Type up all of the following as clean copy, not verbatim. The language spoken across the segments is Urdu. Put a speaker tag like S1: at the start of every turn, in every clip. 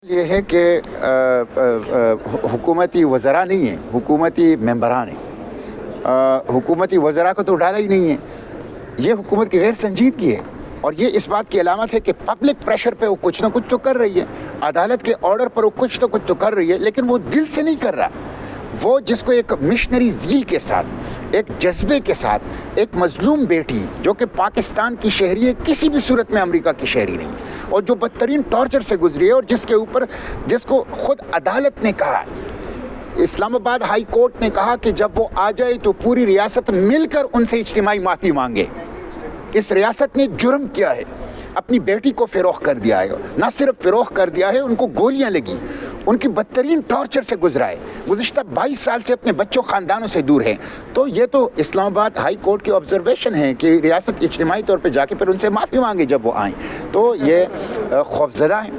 S1: یہ ہے کہ حکومتی وزراء نہیں ہیں، حکومتی ممبران ہیں۔ حکومتی وزراء کو تو ڈالا ہی نہیں ہے۔ یہ حکومت کی غیر سنجیدگی ہے، اور یہ اس بات کی علامت ہے کہ پبلک پریشر پہ وہ کچھ نہ کچھ تو کر رہی ہے، عدالت کے آرڈر پر وہ کچھ نہ کچھ تو کر رہی ہے، لیکن وہ دل سے نہیں کر رہا۔ وہ جس کو ایک مشنری زیل کے ساتھ، ایک جذبے کے ساتھ، ایک مظلوم بیٹی جو کہ پاکستان کی شہری ہے، کسی بھی صورت میں امریکہ کی شہری نہیں، اور جو بدترین ٹارچر سے گزری ہے، اور جس کو خود عدالت نے کہا، اسلام آباد ہائی کورٹ نے کہا کہ جب وہ آ جائے تو پوری ریاست مل کر ان سے اجتماعی معافی مانگے۔ اس ریاست نے جرم کیا ہے، اپنی بیٹی کو فروخت کر دیا ہے، نہ صرف فروخت کر دیا ہے، ان کو گولیاں لگی، ان کی بدترین ٹارچر سے گزرا ہے، گزشتہ 22 سال سے اپنے بچوں خاندانوں سے دور ہے۔ تو یہ تو اسلام آباد ہائی کورٹ کی آبزرویشن ہے کہ ریاست اجتماعی طور پہ جا کے پھر ان سے معافی مانگے جب وہ آئیں۔ تو یہ خوفزدہ ہیں،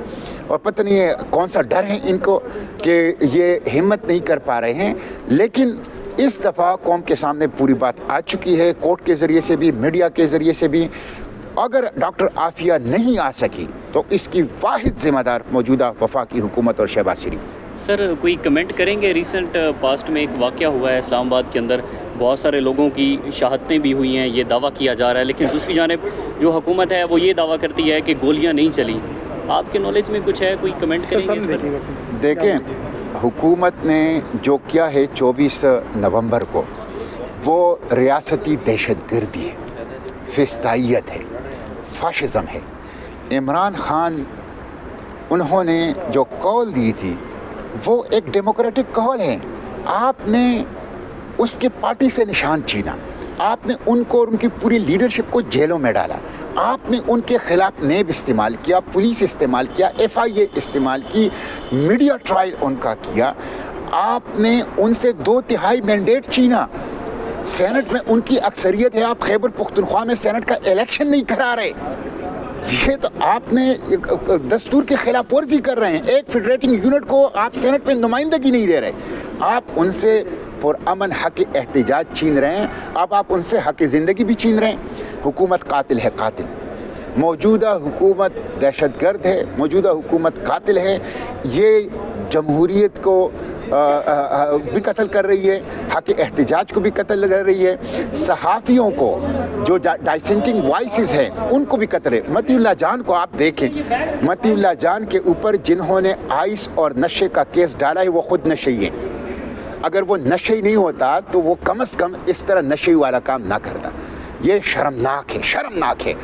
S1: اور پتہ نہیں کون سا ڈر ہے ان کو کہ یہ ہمت نہیں کر پا رہے ہیں، لیکن اس دفعہ قوم کے سامنے پوری بات آ چکی ہے، کورٹ کے ذریعے سے بھی، میڈیا کے ذریعے سے بھی۔ اگر ڈاکٹر عافیہ نہیں آ سکی تو اس کی واحد ذمہ دار موجودہ وفاقی حکومت اور شہباز شریف۔
S2: سر کوئی کمنٹ کریں گے؟ ریسنٹ پاسٹ میں ایک واقعہ ہوا ہے اسلام آباد کے اندر، بہت سارے لوگوں کی شہادتیں بھی ہوئی ہیں، یہ دعویٰ کیا جا رہا ہے، لیکن دوسری جانب جو حکومت ہے وہ یہ دعویٰ کرتی ہے کہ گولیاں نہیں چلیں۔ آپ کے نالج میں کچھ ہے؟ کوئی کمنٹ کریں گے اس پر؟
S1: دیکھیں، حکومت نے جو کیا ہے 24 نومبر کو، وہ ریاستی دہشت گردی ہے، فسطائیت ہے، فاشزم ہے۔ عمران خان انہوں نے جو کال دی تھی وہ ایک ڈیموکریٹک کال ہے، آپ نے اس کے پارٹی سے نشان چھینا، آپ نے ان کو اور ان کی پوری لیڈرشپ کو جیلوں میں ڈالا، آپ نے ان کے خلاف نیب استعمال کیا، پولیس استعمال کیا، FIA استعمال کی، میڈیا ٹرائل ان کا کیا، آپ نے ان سے 2/3 مینڈیٹ چھینا، سینٹ میں ان کی اکثریت ہے، آپ خیبر پختونخوا میں سینٹ کا الیکشن نہیں کرا رہے۔ یہ تو آپ نے دستور کی خلاف ورزی کر رہے ہیں، ایک فیڈریٹنگ یونٹ کو آپ سینٹ میں نمائندگی نہیں دے رہے، آپ ان سے پرامن حق احتجاج چھین رہے ہیں، اب آپ ان سے حق زندگی بھی چھین رہے ہیں۔ حکومت قاتل ہے، قاتل، موجودہ حکومت دہشت گرد ہے، موجودہ حکومت قاتل ہے، یہ جمہوریت کو بھی قتل کر رہی ہے، حق احتجاج کو بھی قتل کر رہی ہے، صحافیوں کو جو ڈائسنٹنگ وائسز ہیں ان کو بھی قتل ہے۔ مطیع اللہ جان کو آپ دیکھیں، مطیع اللہ جان کے اوپر جنہوں نے آئس اور نشے کا کیس ڈالا ہے وہ خود نشئی ہے، اگر وہ نشئی نہیں ہوتا تو وہ کم از کم اس طرح نشئی والا کام نہ کرتا۔ یہ شرمناک ہے، شرمناک ہے۔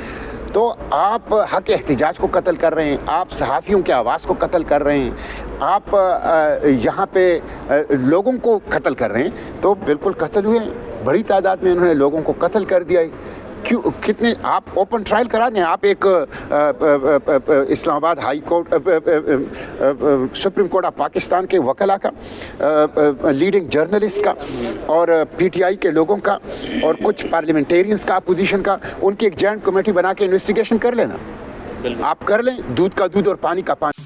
S1: تو آپ حق احتجاج کو قتل کر رہے ہیں، آپ صحافیوں کی آواز کو قتل کر رہے ہیں، آپ یہاں پہ لوگوں کو قتل کر رہے ہیں، تو بالکل قتل ہوئے ہیں، بڑی تعداد میں انہوں نے لوگوں کو قتل کر دیا ہے۔ کیوں کتنے آپ اوپن ٹرائل کرا دیں، آپ ایک اسلام آباد high court, supreme court of Pakistan کے وکلاء کا، لیڈنگ جرنلسٹ کا، اور PTI کے لوگوں کا، اور کچھ پارلیمنٹیرینز کا، اپوزیشن کا، ان کی ایک جوائنٹ کمیٹی بنا کے انویسٹیگیشن کر لینا، آپ کر لیں، دودھ کا دودھ اور پانی کا پانی۔